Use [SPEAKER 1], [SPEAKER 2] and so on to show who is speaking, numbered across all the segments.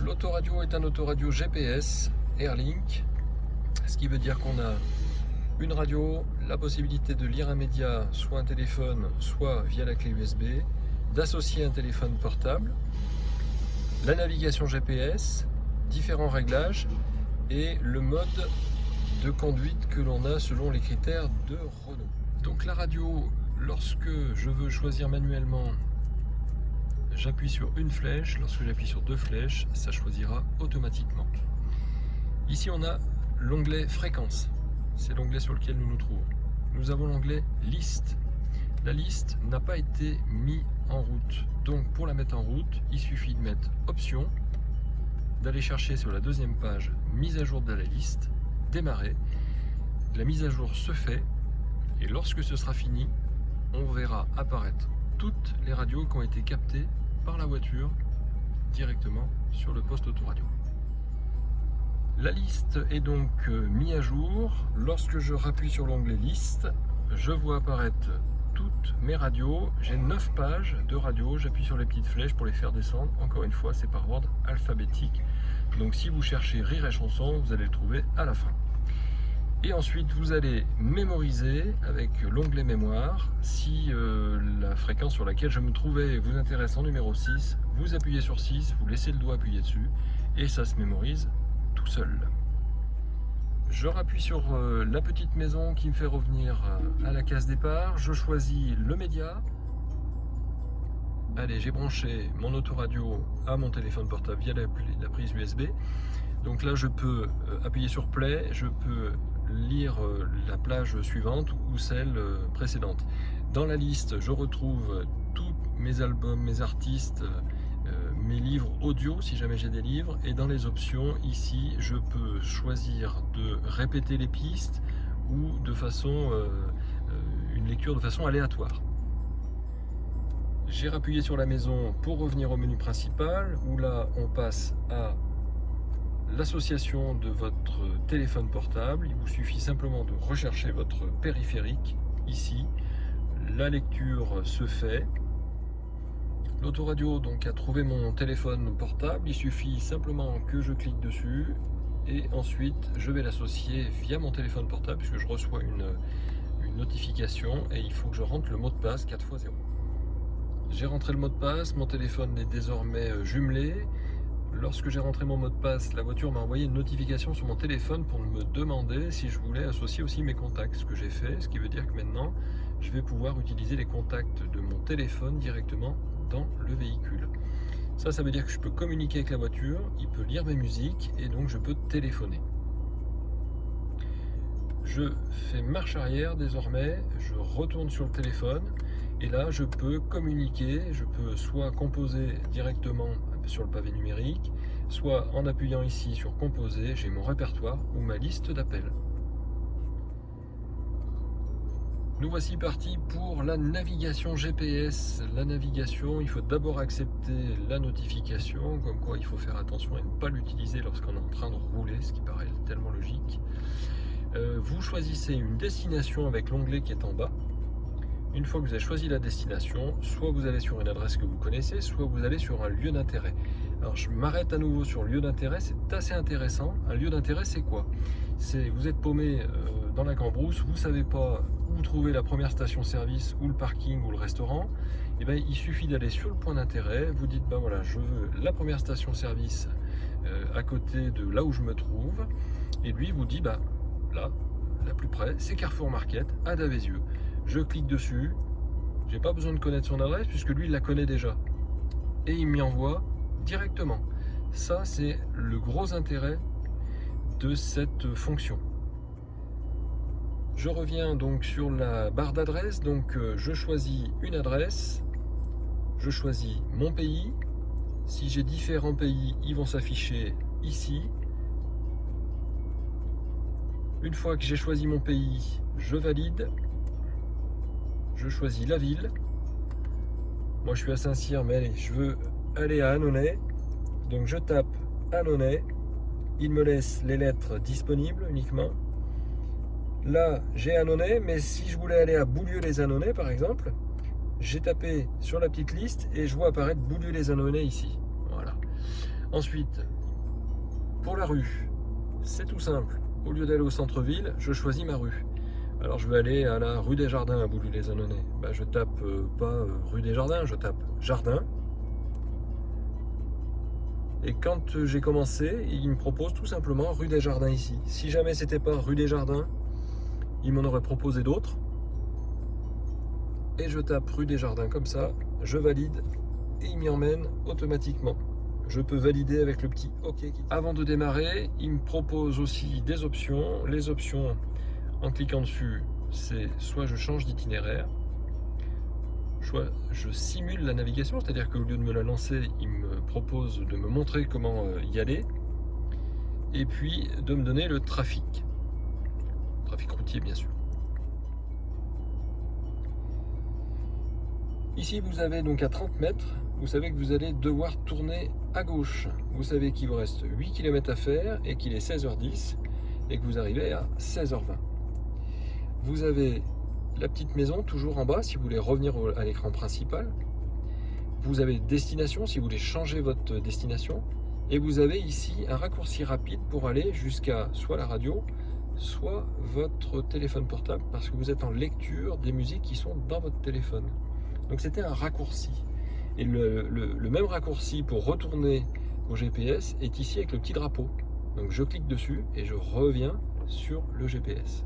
[SPEAKER 1] L'autoradio est un autoradio GPS Airlink, ce qui veut dire qu'on a une radio, la possibilité de lire un média, soit un téléphone, soit via la clé USB, d'associer un téléphone portable, la navigation GPS, différents réglages et le mode de conduite que l'on a selon les critères de Renault. Donc la radio, lorsque je veux choisir manuellement, j'appuie sur une flèche, lorsque j'appuie sur deux flèches, ça choisira automatiquement. Ici on a l'onglet fréquence, c'est l'onglet sur lequel nous nous trouvons. Nous avons l'onglet liste. La liste n'a pas été mise en route, donc pour la mettre en route, il suffit de mettre option, d'aller chercher sur la deuxième page mise à jour de la liste, démarrer, la mise à jour se fait et lorsque ce sera fini, on verra apparaître toutes les radios qui ont été captées par la voiture directement sur le poste autoradio. La liste est donc mise à jour. Lorsque je rappuie sur l'onglet liste, je vois apparaître toutes mes radios. J'ai 9 pages de radios. J'appuie sur les petites flèches pour les faire descendre. Encore une fois, c'est par ordre alphabétique. Donc si vous cherchez Rire et Chanson, vous allez le trouver à la fin. Et ensuite, vous allez mémoriser avec l'onglet mémoire. Si la fréquence sur laquelle je me trouvais vous intéresse en numéro 6, vous appuyez sur 6, vous laissez le doigt appuyé dessus et ça se mémorise tout seul. Je rappuie sur la petite maison qui me fait revenir à la case départ. Je choisis le média. Allez, j'ai branché mon autoradio à mon téléphone portable via la prise USB. Donc là, je peux appuyer sur play, je peux lire la plage suivante ou celle précédente. Dans la liste, je retrouve tous mes albums, mes artistes, mes livres audio si jamais j'ai des livres, et dans les options ici je peux choisir de répéter les pistes ou de façon une lecture de façon aléatoire. J'ai rappuyé sur la maison pour revenir au menu principal où là on passe à l'association de votre téléphone portable. Il vous suffit simplement de rechercher votre périphérique ici, la lecture se fait. L'autoradio donc a trouvé mon téléphone portable, il suffit simplement que je clique dessus et ensuite je vais l'associer via mon téléphone portable puisque je reçois une notification et il faut que je rentre le mot de passe 4x0. J'ai rentré le mot de passe, mon téléphone est désormais jumelé. Lorsque j'ai rentré mon mot de passe, la voiture m'a envoyé une notification sur mon téléphone pour me demander si je voulais associer aussi mes contacts, ce que j'ai fait, ce qui veut dire que maintenant je vais pouvoir utiliser les contacts de mon téléphone directement dans le véhicule. Ça veut dire que je peux communiquer avec la voiture, il peut lire mes musiques et donc je peux téléphoner. Je fais marche arrière désormais, je retourne sur le téléphone et là je peux communiquer, je peux soit composer directement sur le pavé numérique, soit en appuyant ici sur composer, j'ai mon répertoire ou ma liste d'appels. Nous voici partis pour la navigation GPS. La navigation, il faut d'abord accepter la notification, comme quoi il faut faire attention et ne pas l'utiliser lorsqu'on est en train de rouler, ce qui paraît tellement logique. Vous choisissez une destination avec l'onglet qui est en bas. Une fois que vous avez choisi la destination, soit vous allez sur une adresse que vous connaissez, soit vous allez sur un lieu d'intérêt. Alors je m'arrête à nouveau sur lieu d'intérêt, c'est assez intéressant. Un lieu d'intérêt, c'est quoi? Vous êtes paumé dans la cambrousse, vous ne savez pas où trouver la première station-service, ou le parking, ou le restaurant. Et bien, il suffit d'aller sur le point d'intérêt, vous dites, ben voilà, je veux la première station-service à côté de là où je me trouve. Et lui vous dit, bah, là, la plus près, c'est Carrefour Market, à Davézieux. Je clique dessus, j'ai pas besoin de connaître son adresse puisque lui il la connaît déjà et il m'y envoie directement. Ça c'est le gros intérêt de cette fonction. Je reviens donc sur la barre d'adresse, donc je choisis une adresse, je choisis mon pays. Si j'ai différents pays, ils vont s'afficher ici. Une fois que j'ai choisi mon pays, je valide. Je choisis la ville. Moi je suis à Saint-Cyr, mais allez, je veux aller à Annonay. Donc je tape Annonay. Il me laisse les lettres disponibles uniquement. Là j'ai Annonay, mais si je voulais aller à Boulieu-les-Annonay par exemple, j'ai tapé sur la petite liste et je vois apparaître Boulieu-les-Annonay ici. Voilà. Ensuite, pour la rue, c'est tout simple. Au lieu d'aller au centre-ville, je choisis ma rue. Alors je vais aller à la rue des Jardins à Bouloux-les-Annonay. Je tape pas rue des Jardins, je tape Jardin. Et quand j'ai commencé, il me propose tout simplement rue des Jardins ici. Si jamais c'était pas rue des Jardins, il m'en aurait proposé d'autres. Et je tape rue des Jardins comme ça, je valide et il m'y emmène automatiquement. Je peux valider avec le petit OK. Avant de démarrer, il me propose aussi des options. Les options, en cliquant dessus, c'est soit je change d'itinéraire, soit je simule la navigation, c'est-à-dire qu'au lieu de me la lancer, il me propose de me montrer comment y aller, et puis de me donner le trafic routier bien sûr. Ici vous avez donc à 30 mètres, vous savez que vous allez devoir tourner à gauche. Vous savez qu'il vous reste 8 km à faire et qu'il est 16h10 et que vous arrivez à 16h20. Vous avez la petite maison toujours en bas si vous voulez revenir à l'écran principal. Vous avez destination si vous voulez changer votre destination. Et vous avez ici un raccourci rapide pour aller jusqu'à soit la radio, soit votre téléphone portable parce que vous êtes en lecture des musiques qui sont dans votre téléphone. Donc c'était un raccourci. Et le même raccourci pour retourner au GPS est ici avec le petit drapeau. Donc je clique dessus et je reviens sur le GPS.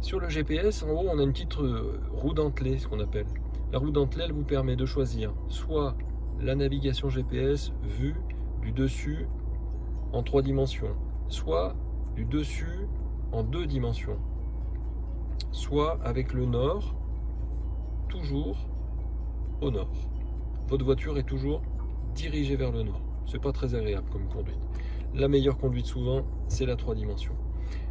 [SPEAKER 1] Sur le GPS, en haut, on a une petite roue dentelée, ce qu'on appelle. La roue dentelée, elle vous permet de choisir soit la navigation GPS vue du dessus en 3 dimensions, soit du dessus en 2 dimensions, soit avec le nord, toujours au nord. Votre voiture est toujours dirigée vers le nord. C'est pas très agréable comme conduite. La meilleure conduite souvent, c'est la 3 dimensions.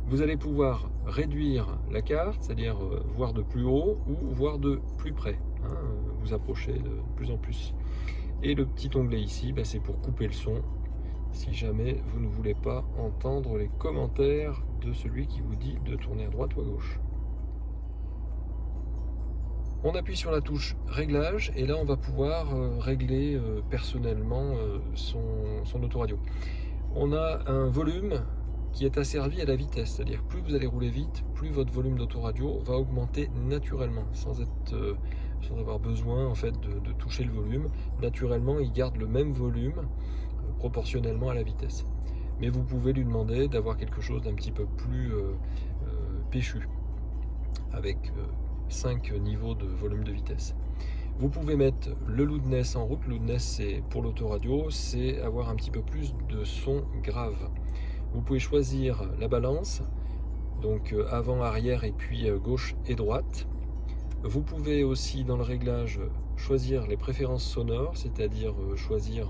[SPEAKER 1] Vous allez pouvoir réduire la carte, c'est-à-dire voir de plus haut ou voir de plus près, vous approchez de plus en plus. Et le petit onglet ici, c'est pour couper le son, si jamais vous ne voulez pas entendre les commentaires de celui qui vous dit de tourner à droite ou à gauche. On appuie sur la touche réglage et là on va pouvoir régler personnellement son autoradio. On a un volume qui est asservi à la vitesse, c'est-à-dire que plus vous allez rouler vite, plus votre volume d'autoradio va augmenter naturellement, sans avoir besoin en fait de toucher le volume. Naturellement, il garde le même volume proportionnellement à la vitesse. Mais vous pouvez lui demander d'avoir quelque chose d'un petit peu plus péchu, avec 5 niveaux de volume de vitesse. Vous pouvez mettre le loudness en route. Loudness, c'est pour l'autoradio, c'est avoir un petit peu plus de son grave. Vous pouvez choisir la balance, donc avant, arrière et puis gauche et droite. Vous pouvez aussi dans le réglage choisir les préférences sonores, c'est-à-dire choisir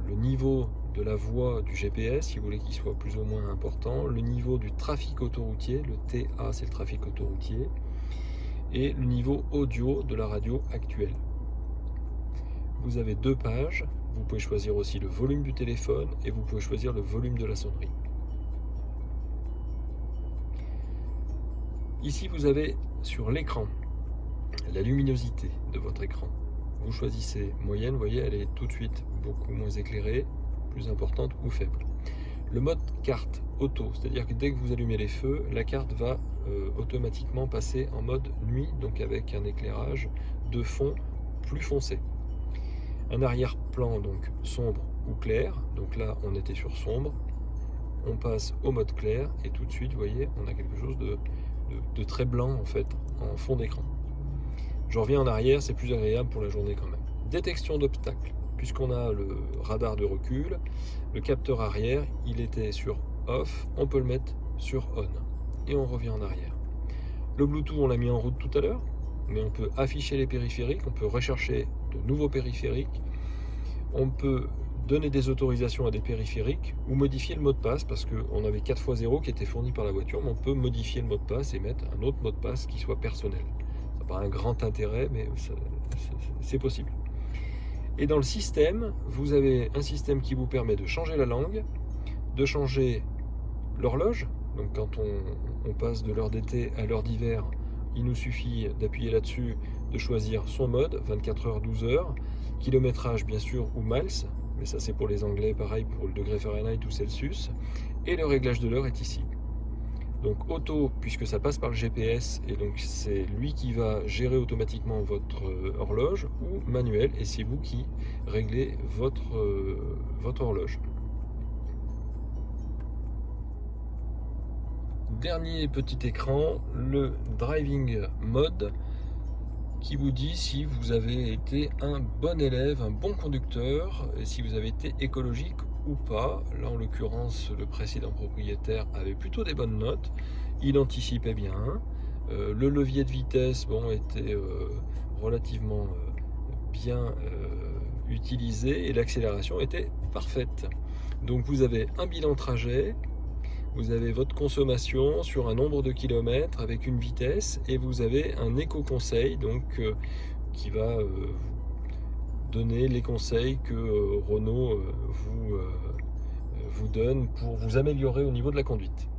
[SPEAKER 1] le niveau de la voix du GPS, si vous voulez qu'il soit plus ou moins important, le niveau du trafic autoroutier, le TA c'est le trafic autoroutier, et le niveau audio de la radio actuelle. Vous avez 2 pages. Vous pouvez choisir aussi le volume du téléphone et vous pouvez choisir le volume de la sonnerie. Ici, vous avez sur l'écran la luminosité de votre écran. Vous choisissez moyenne, vous voyez, elle est tout de suite beaucoup moins éclairée, plus importante ou faible. Le mode carte auto, c'est-à-dire que dès que vous allumez les feux, la carte va automatiquement passer en mode nuit, donc avec un éclairage de fond plus foncé. Un arrière-plan donc sombre ou clair, donc là on était sur sombre, on passe au mode clair et tout de suite vous voyez on a quelque chose de très blanc en fait en fond d'écran. Je reviens en arrière, c'est plus agréable pour la journée quand même. Détection d'obstacles, puisqu'on a le radar de recul, le capteur arrière il était sur off, on peut le mettre sur on et on revient en arrière. Le Bluetooth on l'a mis en route tout à l'heure, mais on peut afficher les périphériques, on peut rechercher de nouveaux périphériques, on peut donner des autorisations à des périphériques ou modifier le mot de passe parce qu'on avait 4x0 qui était fourni par la voiture, mais on peut modifier le mot de passe et mettre un autre mot de passe qui soit personnel. Ça n'a pas un grand intérêt, mais c'est possible. Et dans le système, vous avez un système qui vous permet de changer la langue, de changer l'horloge. Donc quand on passe de l'heure d'été à l'heure d'hiver, il nous suffit d'appuyer là-dessus, de choisir son mode, 24 heures, 12 heures, kilométrage bien sûr ou miles, mais ça c'est pour les Anglais, pareil pour le degré Fahrenheit ou Celsius. Et le réglage de l'heure est ici. Donc auto, puisque ça passe par le GPS, et donc c'est lui qui va gérer automatiquement votre horloge, ou manuel, et c'est vous qui réglez votre horloge. Dernier petit écran, le driving mode, qui vous dit si vous avez été un bon élève, un bon conducteur, et si vous avez été écologique ou pas. Là, en l'occurrence, le précédent propriétaire avait plutôt des bonnes notes. Il anticipait bien. Le levier de vitesse, bon, était relativement bien utilisé et l'accélération était parfaite. Donc vous avez un bilan trajet, vous avez votre consommation sur un nombre de kilomètres avec une vitesse, et vous avez un éco-conseil donc qui va vous donner les conseils que Renault vous donne pour vous améliorer au niveau de la conduite.